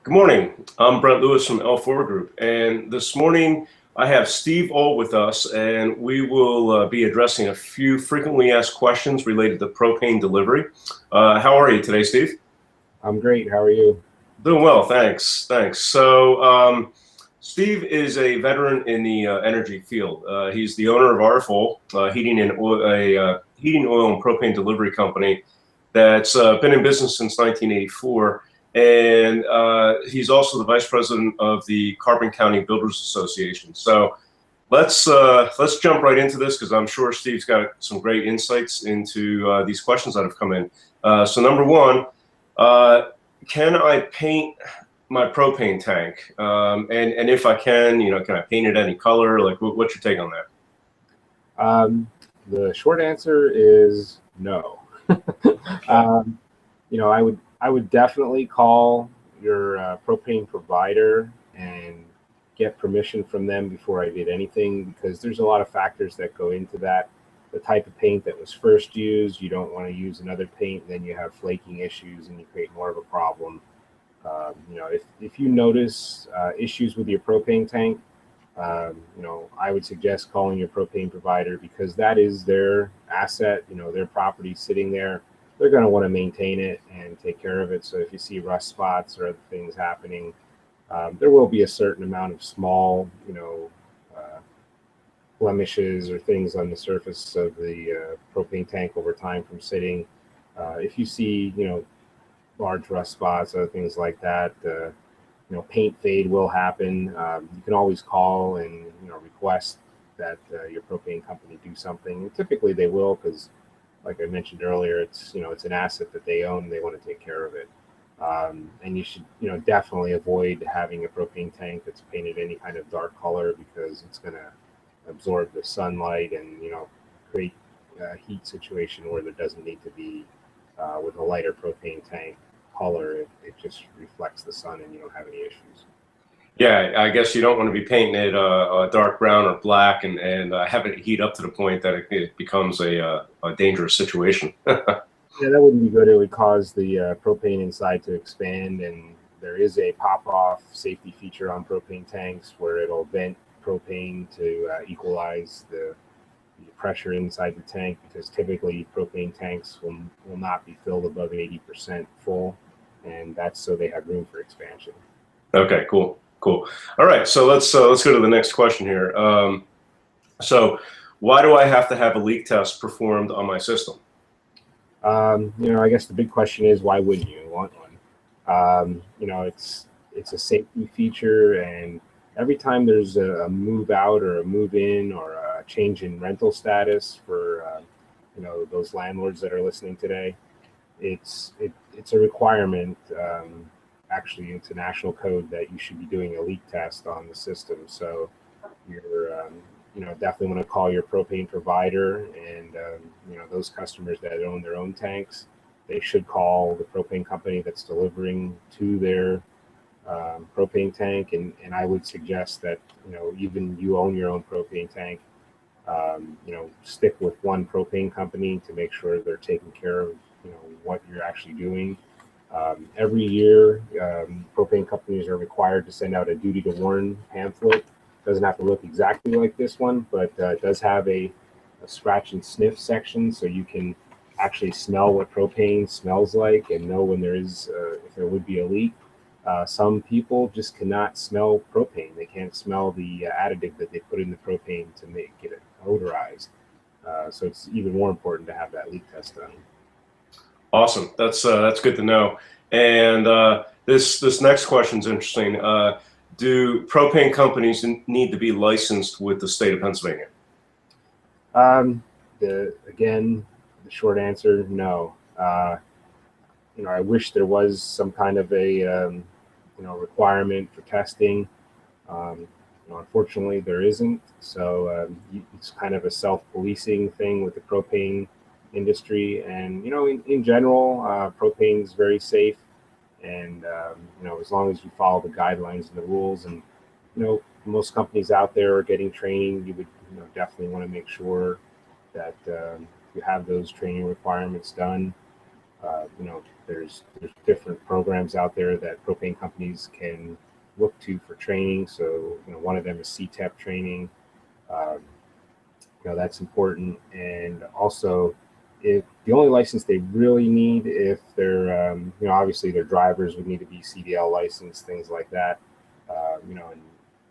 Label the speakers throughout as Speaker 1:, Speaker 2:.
Speaker 1: Good morning. I'm Brent Lewis from L4 Group, and this morning I have Steve Ohl with us, and we will be addressing a few frequently asked questions related to propane delivery. How are you today, Steve?
Speaker 2: I'm great. How are you?
Speaker 1: Doing well, thanks. Thanks. So, Steve is a veteran in the energy field. He's the owner of R.F Ohl, heating and oil, heating oil and propane delivery company that's been in business since 1984. And he's also the vice president of the Carbon County Builders Association. So let's jump right into this, because I'm sure Steve's got some great insights into these questions that have come in. So number one, can I paint my propane tank? And if I can, can I paint it any color? Like, what's your take on
Speaker 2: that? The short answer is no. I would definitely call your propane provider and get permission from them before I did anything, because there's a lot of factors that go into that. The type of paint that was first used, you don't want to use another paint, then you have flaking issues and you create more of a problem. If you notice issues with your propane tank, I would suggest calling your propane provider, because that is their asset, their property sitting there. They're going to want to maintain it and take care of it. So if you see rust spots or other things happening, there will be a certain amount of small, blemishes or things on the surface of the propane tank over time from sitting. If you see, large rust spots, other things like that, paint fade will happen. You can always call and request that your propane company do something. And typically they will, because like I mentioned earlier, it's an asset that they own. They want to take care of it. And you should definitely avoid having a propane tank that's painted any kind of dark color, because it's going to absorb the sunlight and create a heat situation where there doesn't need to be. With a lighter propane tank color, it just reflects the sun and you don't have any issues.
Speaker 1: Yeah, I guess you don't want to be painting it a dark brown or black and having it heat up to the point that it becomes a dangerous situation.
Speaker 2: Yeah, that wouldn't be good. It would cause the propane inside to expand, and there is a pop-off safety feature on propane tanks where it'll vent propane to equalize the pressure inside the tank, because typically propane tanks will not be filled above 80% full, and that's so they have room for expansion.
Speaker 1: Okay, cool. Cool. All right, so let's go to the next question here. So why do I have to have a leak test performed on my system?
Speaker 2: I guess the big question is, why wouldn't you want one? It's a safety feature, and every time there's a move out or a move in or a change in rental status for those landlords that are listening today, it's a requirement. Actually, it's a national code that you should be doing a leak test on the system. So you're definitely want to call your propane provider, and those customers that own their own tanks, they should call the propane company that's delivering to their propane tank. And I would suggest that even you own your own propane tank, stick with one propane company to make sure they're taking care of what you're actually doing. Every year, propane companies are required to send out a duty to warn pamphlet. Doesn't have to look exactly like this one, but it does have a scratch and sniff section, so you can actually smell what propane smells like and know when there is, if there would be a leak. Some people just cannot smell propane. They can't smell the additive that they put in the propane to make it odorized. So it's even more important to have that leak test done.
Speaker 1: Awesome. That's good to know. And this next question is interesting. Do propane companies need to be licensed with the state of Pennsylvania?
Speaker 2: Again, the short answer, no. I wish there was some kind of a requirement for testing. Unfortunately, there isn't. So it's kind of a self-policing thing with the propane industry. And in general, propane is very safe. And as long as you follow the guidelines and the rules, and most companies out there are getting training, you would definitely want to make sure that you have those training requirements done. There's different programs out there that propane companies can look to for training. So, one of them is CTEP training. Um, that's important. And also, if the only license they really need, if they're, obviously their drivers would need to be CDL licensed, things like that. And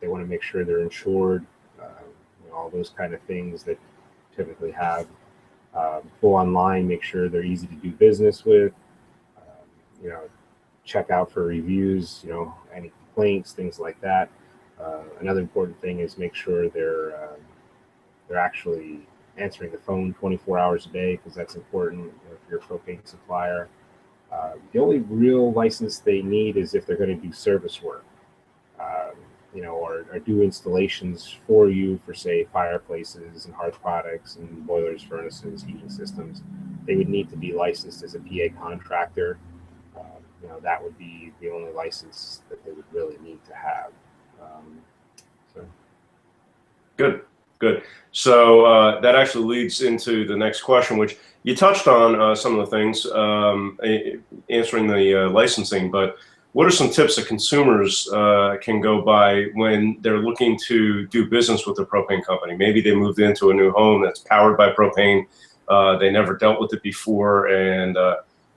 Speaker 2: they want to make sure they're insured, all those kind of things that typically have full online, make sure they're easy to do business with, check out for reviews, any complaints, things like that. Another important thing is make sure they're actually answering the phone 24 hours a day, because that's important if you're a propane supplier. The only real license they need is if they're going to do service work, or do installations for you for, say, fireplaces and hearth products and boilers, furnaces, heating systems. They would need to be licensed as a PA contractor. That would be the only license that they would really need to have. So.
Speaker 1: Good. So that actually leads into the next question, which you touched on some of the things, answering the licensing, but what are some tips that consumers can go by when they're looking to do business with a propane company? Maybe they moved into a new home that's powered by propane. They never dealt with it before, and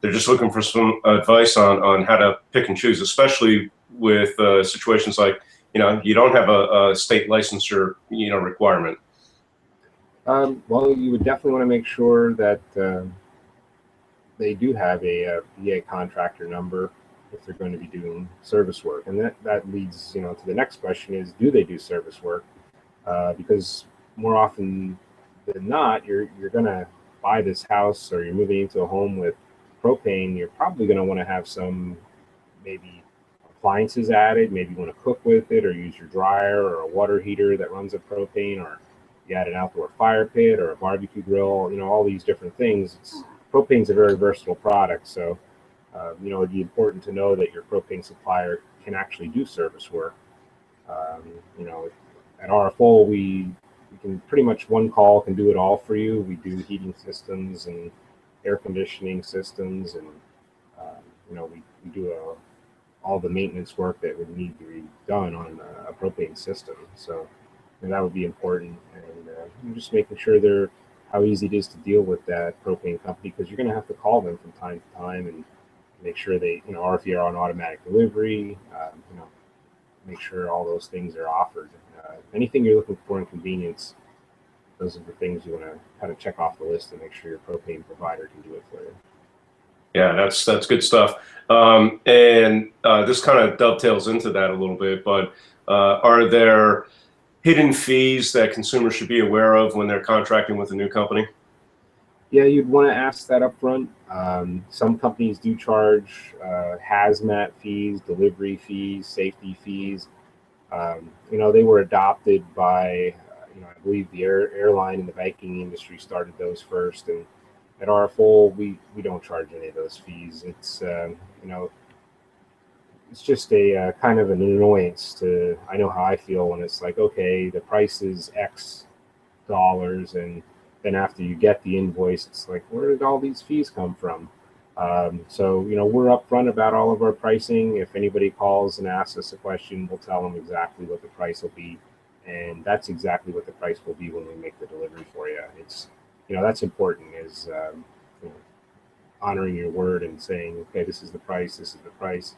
Speaker 1: they're just looking for some advice on how to pick and choose, especially with situations like, you don't have a state licensure, requirement.
Speaker 2: Well, you would definitely want to make sure that they do have a PA contractor number if they're going to be doing service work. And that leads, to the next question is, do they do service work? Because more often than not, you're going to buy this house, or you're moving into a home with propane. You're probably going to want to have some maybe appliances added. Maybe you want to cook with it, or use your dryer or a water heater that runs a propane, or you add an outdoor fire pit or a barbecue grill. All these different things. Propane's a very versatile product, so it'd be important to know that your propane supplier can actually do service work. At R.F Ohl, we can pretty much one call can do it all for you. We do heating systems and air conditioning systems, and we do all the maintenance work that would need to be done on a propane system. So that would be important, and just making sure how easy it is to deal with that propane company, because you're going to have to call them from time to time and make sure they, or if you're on automatic delivery, make sure all those things are offered. Anything you're looking for in convenience, those are the things you want to kind of check off the list and make sure your propane provider can do it for you.
Speaker 1: Yeah, that's good stuff. And this kind of dovetails into that a little bit, but are there hidden fees that consumers should be aware of when they're contracting with a new company?
Speaker 2: Yeah, you'd want to ask that up front. Some companies do charge hazmat fees, delivery fees, safety fees. They were adopted by, I believe the airline and the banking industry started those first. And at R.F Ohl, we don't charge any of those fees. It's, it's just a kind of an annoyance I know how I feel when it's like, okay, the price is X dollars, and then after you get the invoice, it's like, where did all these fees come from? So, we're upfront about all of our pricing. If anybody calls and asks us a question, we'll tell them exactly what the price will be. And that's exactly what the price will be when we make the delivery for you. It's, that's important, is honoring your word and saying, okay, this is the price,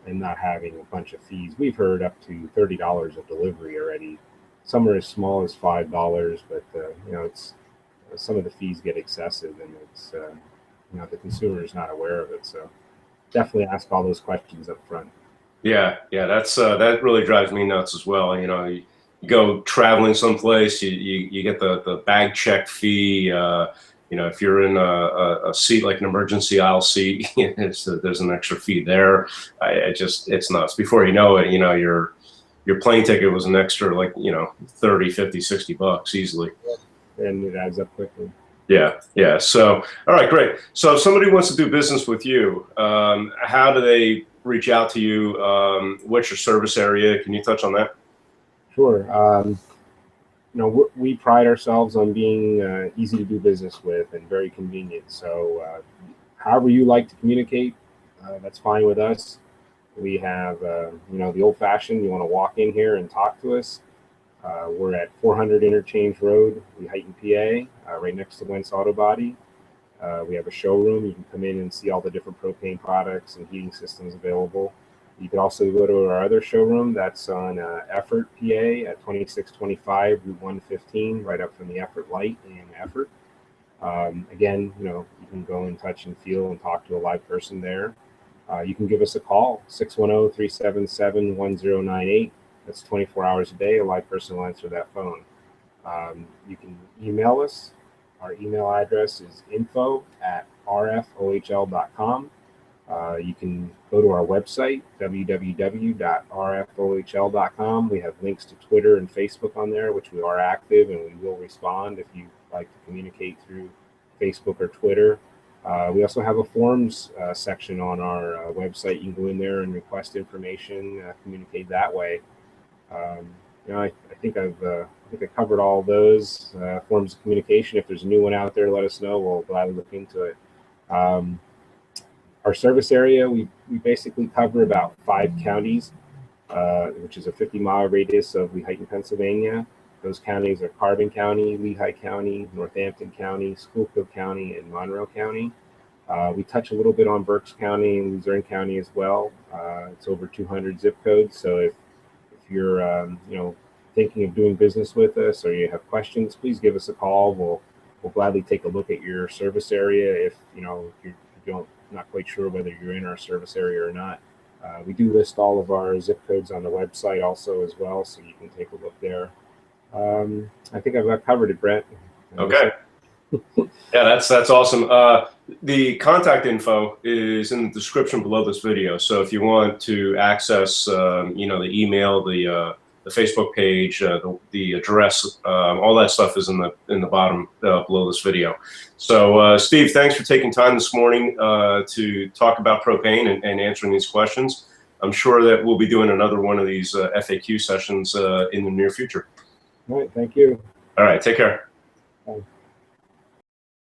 Speaker 2: and not having a bunch of fees. We've heard up to $30 of delivery already. Some are as small as $5, but it's some of the fees get excessive, and it's the consumer is not aware of it. So definitely ask all those questions up front.
Speaker 1: Yeah, that's that really drives me nuts as well. You go traveling someplace, you get the bag check fee. If you're in a seat like an emergency aisle seat, there's an extra fee there. It's nuts. Before you know it, your plane ticket was an extra, like, 30, 50, $60 easily.
Speaker 2: And it adds up quickly.
Speaker 1: Yeah. So, all right, great. So if somebody wants to do business with you, how do they reach out to you? What's your service area? Can you touch on that?
Speaker 2: Sure. We pride ourselves on being easy to do business with and very convenient. So however you like to communicate, that's fine with us. We have, you know, the old-fashioned, you want to walk in here and talk to us. We're at 400 Interchange Road, Lehighton, PA, right next to Wentz Auto Body. We have a showroom. You can come in and see all the different propane products and heating systems available. You can also go to our other showroom that's on Effort, PA at 2625 Route 115, right up from the Effort Light in Effort. Again, you know, you can go and touch and feel and talk to a live person there. You can give us a call, 610-377-1098. That's 24 hours a day. A live person will answer that phone. You can email us. Our email address is info@rfohl.com. You can go to our website, www.rfohl.com. We have links to Twitter and Facebook on there, which we are active, and we will respond if you'd like to communicate through Facebook or Twitter. We also have a forums section on our website. You can go in there and request information, communicate that way. You know, I think I covered all those forms of communication. If there's a new one out there, let us know. We'll gladly look into it. Our service area, we basically cover about 5 counties, which is a 50-mile radius of Lehighton, Pennsylvania. Those counties are Carbon County, Lehigh County, Northampton County, Schuylkill County, and Monroe County. We touch a little bit on Berks County and Luzerne County as well. It's over 200 zip codes. So if you're you know, thinking of doing business with us or you have questions, please give us a call. We'll gladly take a look at your service area if you know if you're not quite sure whether you're in our service area or not. We do list all of our zip codes on the website also as well, so you can take a look there. I think I've covered it, Brett.
Speaker 1: Okay. Yeah, that's awesome. The contact info is in the description below this video. So if you want to access, you know, the email, the Facebook page, the address, all that stuff is in the bottom below this video. So Steve, thanks for taking time this morning to talk about propane and answering these questions. I'm sure that we'll be doing another one of these FAQ sessions in the near future.
Speaker 2: All right, thank you.
Speaker 1: All right, take care.
Speaker 2: Bye.